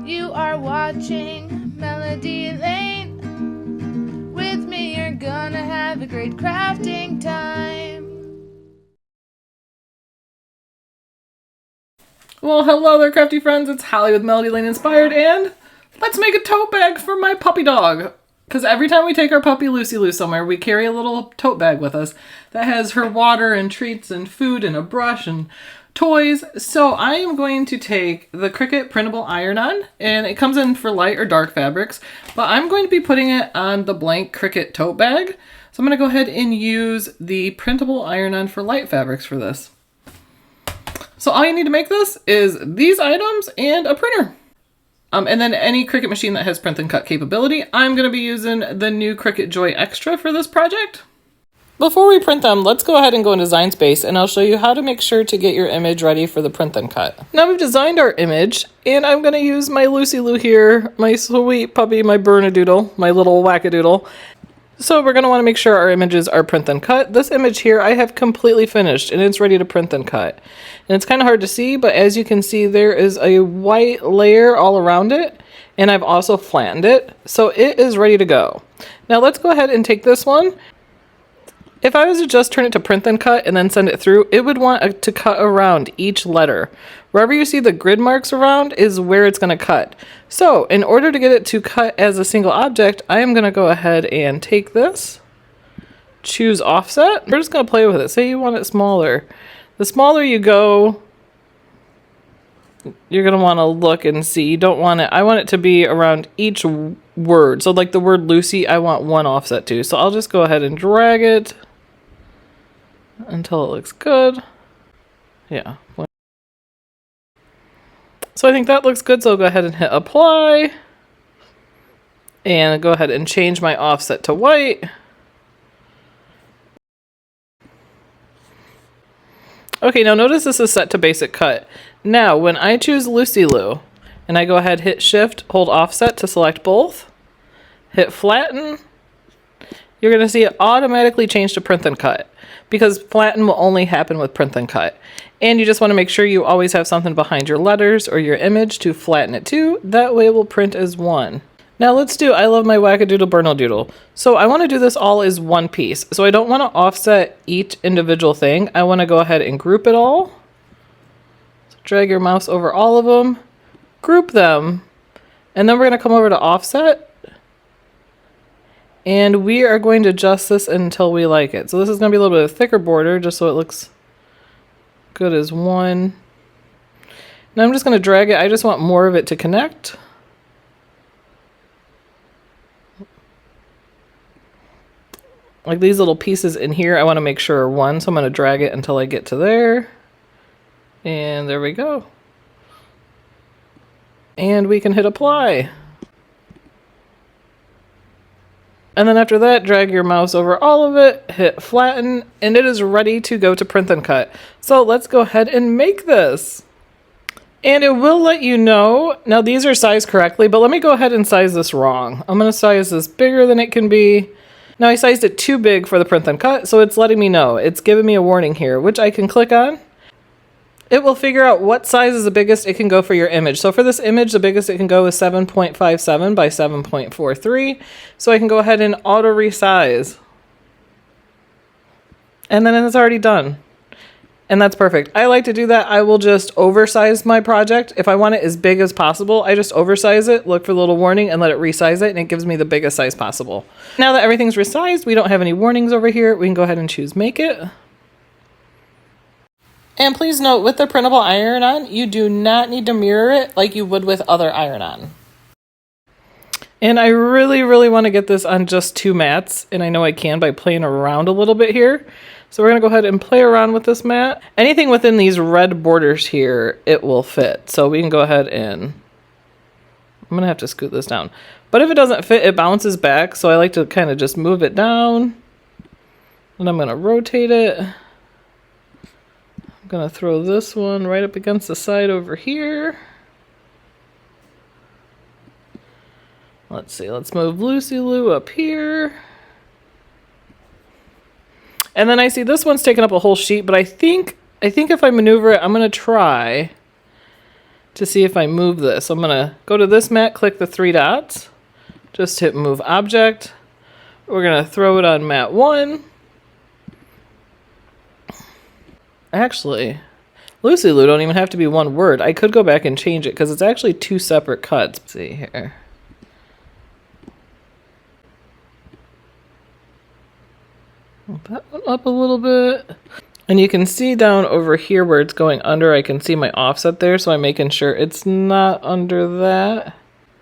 You are watching Melody Lane. With me, you're gonna have a great crafting time. Well, hello there, crafty friends. It's Hallie with Melody Lane Inspired, and let's make a tote bag for my puppy dog. Because every time we take our puppy Lucy Lou somewhere, we carry a little tote bag with us that has her water and treats and food and a brush and toys. So I am going to take the Cricut printable iron-on, and it comes in for light or dark fabrics, but I'm going to be putting it on the blank Cricut tote bag. So I'm going to go ahead and use the printable iron-on for light fabrics for this. So all you need to make this is these items and a printer. And then any Cricut machine that has print and cut capability. I'm going to be using the new Cricut Joy Extra for this project. Before we print them, let's go ahead and go in Design Space, and I'll show you how to make sure to get your image ready for the print and cut. Now we've designed our image, and I'm going to use my Lucy Lou here, my sweet puppy, my Bernedoodle, my little wackadoodle. So we're going to want to make sure our images are print and cut. This image here I have completely finished, and it's ready to print and cut. And it's kind of hard to see, but as you can see, there is a white layer all around it, and I've also flattened it, so it is ready to go. Now let's go ahead and take this one. If I was to just turn it to print and cut and then send it through, it would want to cut around each letter. Wherever you see the grid marks around is where it's going to cut. So in order to get it to cut as a single object, I am going to go ahead and take this, choose offset. We're just going to play with it. Say you want it smaller. The smaller you go, you're going to want to look and see. You don't want it, I want it to be around each word. So like the word Lucy, I want one offset to. So I'll just go ahead and drag it until it looks good. Yeah. So I think that looks good, so I'll go ahead and hit apply. And go ahead and change my offset to white. Okay, now notice this is set to basic cut. Now, when I choose Lucy Lou, and I go ahead, hit shift, hold offset to select both, hit flatten, you're going to see it automatically change to print and cut, because flatten will only happen with print and cut. And you just want to make sure you always have something behind your letters or your image to flatten it to. That way it will print as one. Now let's do I love my wackadoodle Bernedoodle. So I want to do this all as one piece. So I don't want to offset each individual thing. I want to go ahead and group it all. So drag your mouse over all of them, group them, and then we're going to come over to offset. And we are going to adjust this until we like it. So this is going to be a little bit of a thicker border just so it looks good as one. Now I'm just going to drag it. I just want more of it to connect. Like these little pieces in here, I want to make sure are one. So I'm going to drag it until I get to there. And there we go. And we can hit apply. And then after that, drag your mouse over all of it, hit flatten, and it is ready to go to print and cut. So let's go ahead and make this. And it will let you know, now these are sized correctly, but let me go ahead and size this wrong. I'm going to size this bigger than it can be. Now I sized it too big for the print and cut, so it's letting me know. It's giving me a warning here, which I can click on. It will figure out what size is the biggest it can go for your image. So for this image, the biggest it can go is 7.57 by 7.43. So I can go ahead and auto resize. And then it's already done. And that's perfect. I like to do that. I will just oversize my project. If I want it as big as possible, I just oversize it, look for the little warning, and let it resize it, and it gives me the biggest size possible. Now that everything's resized, we don't have any warnings over here. We can go ahead and choose Make It. And please note, with the printable iron-on, you do not need to mirror it like you would with other iron-on. And I really, really want to get this on just 2 mats, and I know I can by playing around a little bit here. So we're going to go ahead and play around with this mat. Anything within these red borders here, it will fit. So we can go ahead and, I'm going to have to scoot this down. But if it doesn't fit, it bounces back, so I like to kind of just move it down. And I'm going to rotate it. I'm going to throw this one right up against the side over here. Let's see, let's move Lucy Lou up here. And then I see this one's taking up a whole sheet, but I think if I maneuver it, I'm going to try to see if I move this. So I'm gonna go to this mat, click the 3 dots, just hit move object. We're gonna throw it on mat 1. Actually, Lucy Lou don't even have to be one word. I could go back and change it because it's actually 2 separate cuts. Let's see here. Move that one up a little bit. And you can see down over here where it's going under, I can see my offset there, so I'm making sure it's not under that.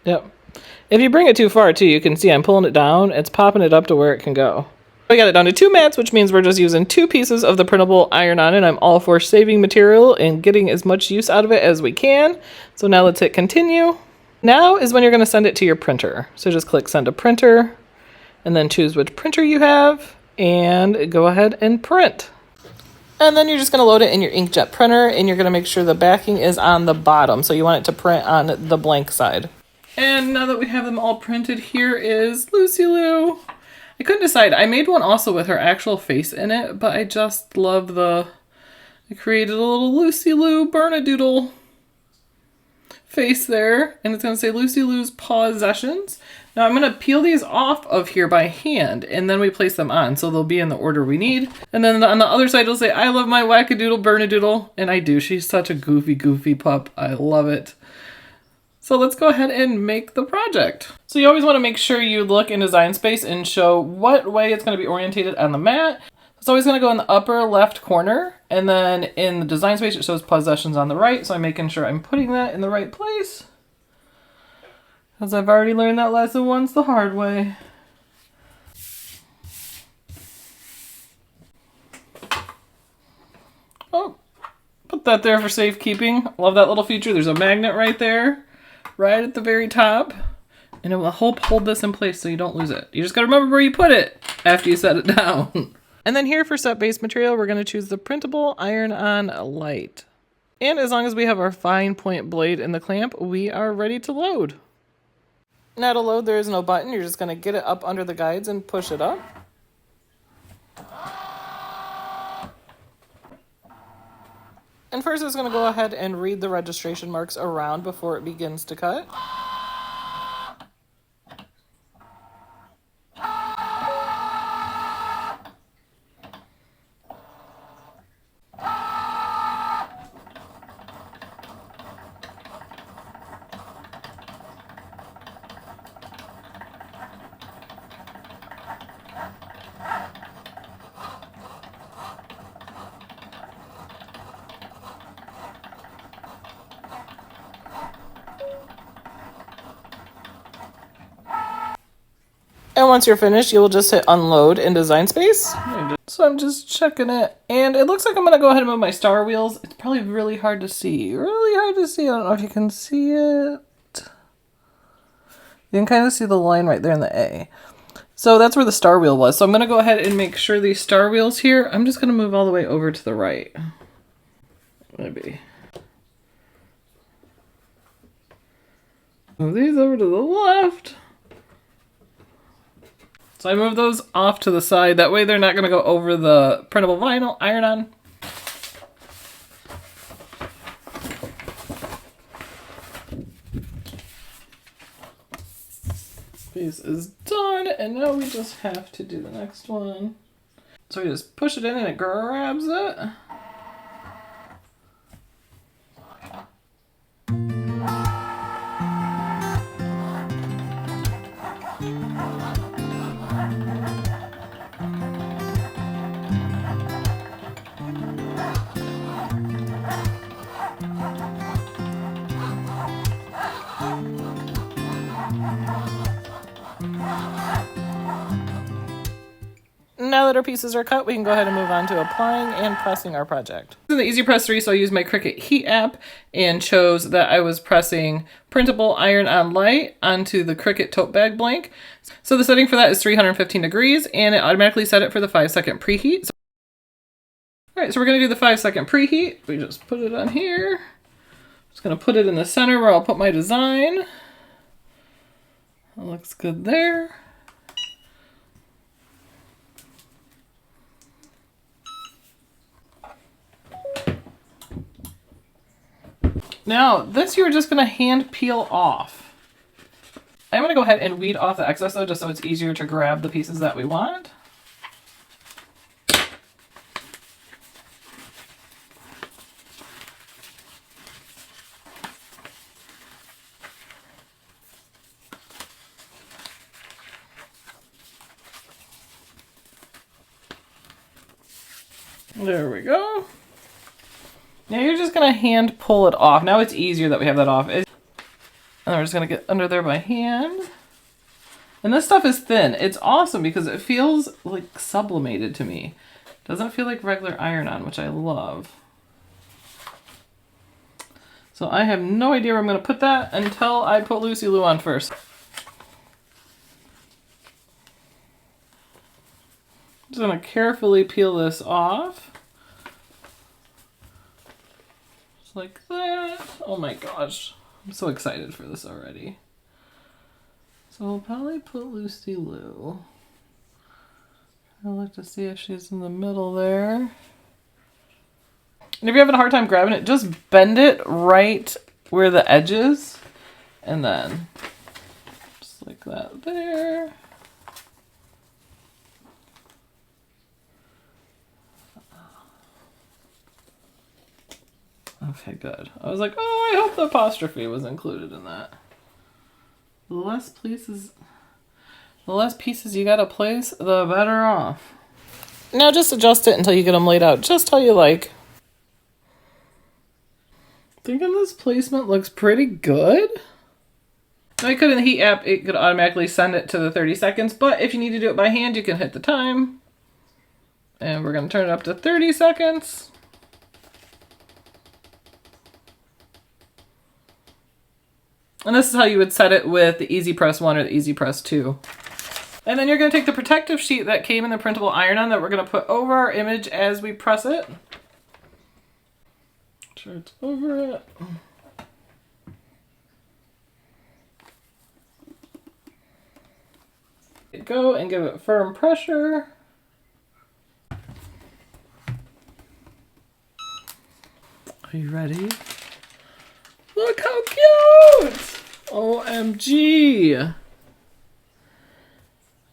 Yep. If you bring it too far too, you can see I'm pulling it down. It's popping it up to where it can go. We got it down to 2 mats, which means we're just using 2 pieces of the printable iron-on, and I'm all for saving material and getting as much use out of it as we can. So now let's hit continue. Now is when you're going to send it to your printer. So just click send to printer, and then choose which printer you have, and go ahead and print. And then you're just going to load it in your inkjet printer, and you're going to make sure the backing is on the bottom. So you want it to print on the blank side. And now that we have them all printed, here is Lucy Lou. I couldn't decide. I made one also with her actual face in it, but I just love I created a little Lucy Lou Bernadoodle face there, and it's going to say Lucy Lou's Possessions. Now I'm going to peel these off of here by hand, and then we place them on, so they'll be in the order we need. And then on the other side it'll say, I love my wackadoodle Bernadoodle, and I do. She's such a goofy pup. I love it. So let's go ahead and make the project. So you always want to make sure you look in Design Space and show what way it's going to be orientated on the mat. It's always going to go in the upper left corner, and then in the Design Space it shows Possessions on the right, so I'm making sure I'm putting that in the right place. Because I've already learned that lesson once the hard way. Oh, put that there for safekeeping. Love that little feature. There's a magnet right there, right at the very top. And it will help hold this in place so you don't lose it. You just gotta remember where you put it after you set it down. And then here for set base material, we're gonna choose the Printable Iron-On Light. And as long as we have our fine point blade in the clamp, we are ready to load. Now to load, there is no button. You're just going to get it up under the guides and push it up. And first it's going to go ahead and read the registration marks around before it begins to cut. And once you're finished, you'll just hit unload in Design Space. So I'm just checking it, and it looks like I'm going to go ahead and move my star wheels. It's probably really hard to see. Really hard to see. I don't know if you can see it. You can kind of see the line right there in the A. So that's where the star wheel was. So I'm going to go ahead and make sure these star wheels here, I'm just going to move all the way over to the right. Maybe. Move these over to the left. So I move those off to the side. That way they're not going to go over the printable vinyl iron-on. Piece is done, and now we just have to do the next one. So we just push it in and it grabs it. Now that our pieces are cut, we can go ahead and move on to applying and pressing our project. In the Easy Press 3, so I used my Cricut Heat app and chose that I was pressing Printable Iron-On Light onto the Cricut tote bag blank. So the setting for that is 315 degrees, and it automatically set it for the 5-second preheat. Alright, so we're going to do the 5-second preheat. We just put it on here. Just going to put it in the center where I'll put my design. That looks good there. Now, this you're just going to hand peel off. I'm going to go ahead and weed off the excess though, just so it's easier to grab the pieces that we want. There we go. Now you're just going to hand pull it off. Now it's easier that we have that off. And we're just going to get under there by hand. And this stuff is thin. It's awesome because it feels like sublimated to me. It doesn't feel like regular iron-on, which I love. So I have no idea where I'm going to put that until I put Lucy Lou on first. Just going to carefully peel this off. Just like that. Oh my gosh. I'm so excited for this already. So we'll probably put Lucy Lou. I'll look to see if she's in the middle there. And if you're having a hard time grabbing it, just bend it right where the edge is. And then just like that there. Okay, good. I was like, oh, I hope the apostrophe was included in that. The less pieces you gotta place, the better off. Now just adjust it until you get them laid out just how you like. Thinking this placement looks pretty good. Now you could in the heat app, it could automatically send it to the 30 seconds, but if you need to do it by hand, you can hit the time. And we're gonna turn it up to 30 seconds. And this is how you would set it with the Easy Press 1 or the Easy Press 2. And then you're going to take the protective sheet that came in the printable iron-on that we're going to put over our image as we press it. Make sure it's over it. Go and give it firm pressure. Are you ready? Look how cute! OMG!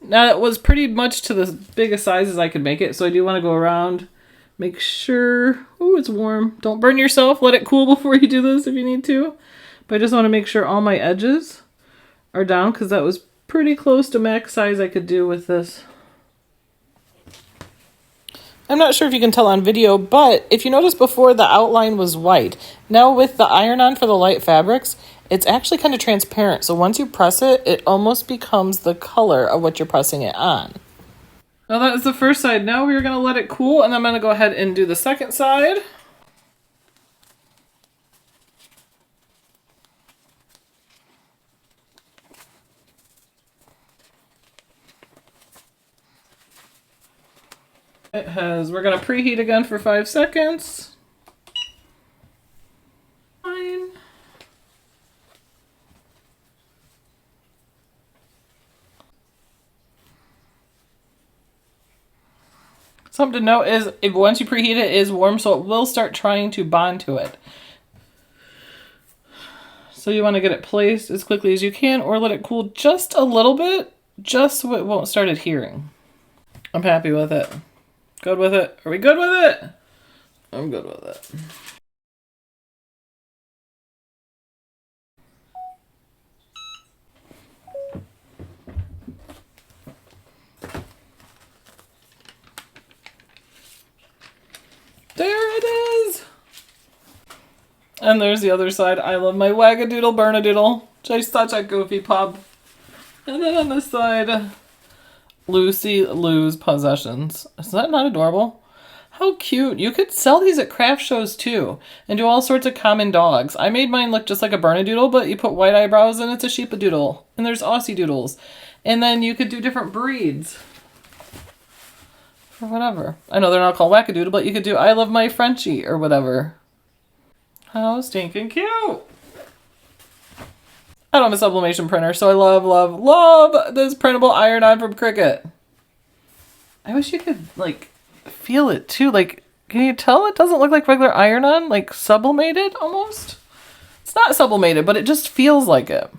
Now it was pretty much to the biggest sizes I could make it, so I do want to go around, make sure, oh, it's warm. Don't burn yourself, let it cool before you do this if you need to. But I just want to make sure all my edges are down because that was pretty close to max size I could do with this. I'm not sure if you can tell on video, but if you notice before the outline was white, now with the iron-on for the light fabrics, it's actually kind of transparent. So once you press it, it almost becomes the color of what you're pressing it on. Now that is the first side. Now we're going to let it cool, and I'm going to go ahead and do the second side. We're going to preheat again for 5 seconds. Fine. Something to note is if once you preheat it, it is warm, so it will start trying to bond to it. So you want to get it placed as quickly as you can or let it cool just a little bit, just so it won't start adhering. I'm happy with it. Good with it? Are we good with it? I'm good with it. There it is! And there's the other side. I love my Wagadoodle Burnadoodle. Just such a goofy pub. And then on this side, Lucy Lou's possessions. Is that not adorable? How cute. You could sell these at craft shows too and do all sorts of common dogs. I made mine look just like a Bernedoodle, but you put white eyebrows and it's a Sheepadoodle. And there's Aussie Doodles. And then you could do different breeds. Or whatever. I know they're not called Wackadoodle, but you could do I love my Frenchie or whatever. How stinking cute. I don't have a sublimation printer, so I love, love, love this printable iron-on from Cricut. I wish you could, like, feel it, too. Like, can you tell it doesn't look like regular iron-on? Like, sublimated, almost? It's not sublimated, but it just feels like it.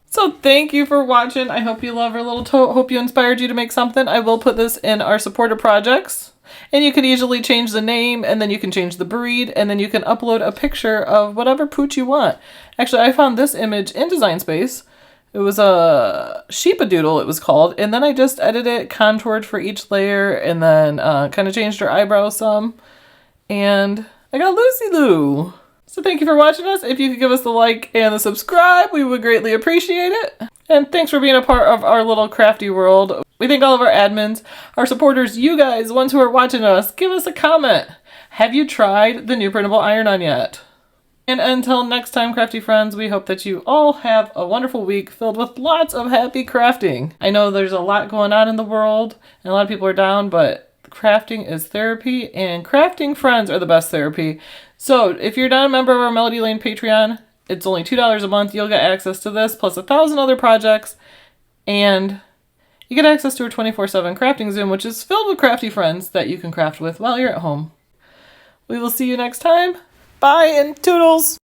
So thank you for watching. I hope you love our little tote. Hope you inspired you to make something. I will put this in our supported projects. And you can easily change the name, and then you can change the breed, and then you can upload a picture of whatever pooch you want. Actually, I found this image in Design Space. It was a sheepadoodle, it was called, and then I just edited it, contoured for each layer, and then kind of changed her eyebrows some. And I got Lucy Lou. So thank you for watching us. If you could give us the like and the subscribe, we would greatly appreciate it. And thanks for being a part of our little crafty world. We thank all of our admins, our supporters, you guys, the ones who are watching us. Give us a comment. Have you tried the new printable iron-on yet? And until next time, crafty friends, we hope that you all have a wonderful week filled with lots of happy crafting. I know there's a lot going on in the world, and a lot of people are down, but crafting is therapy, and crafting friends are the best therapy. So if you're not a member of our Melody Lane Patreon, it's only $2 a month. You'll get access to this, plus 1,000 other projects, and you get access to our 24/7 crafting Zoom, which is filled with crafty friends that you can craft with while you're at home. We will see you next time. Bye and toodles!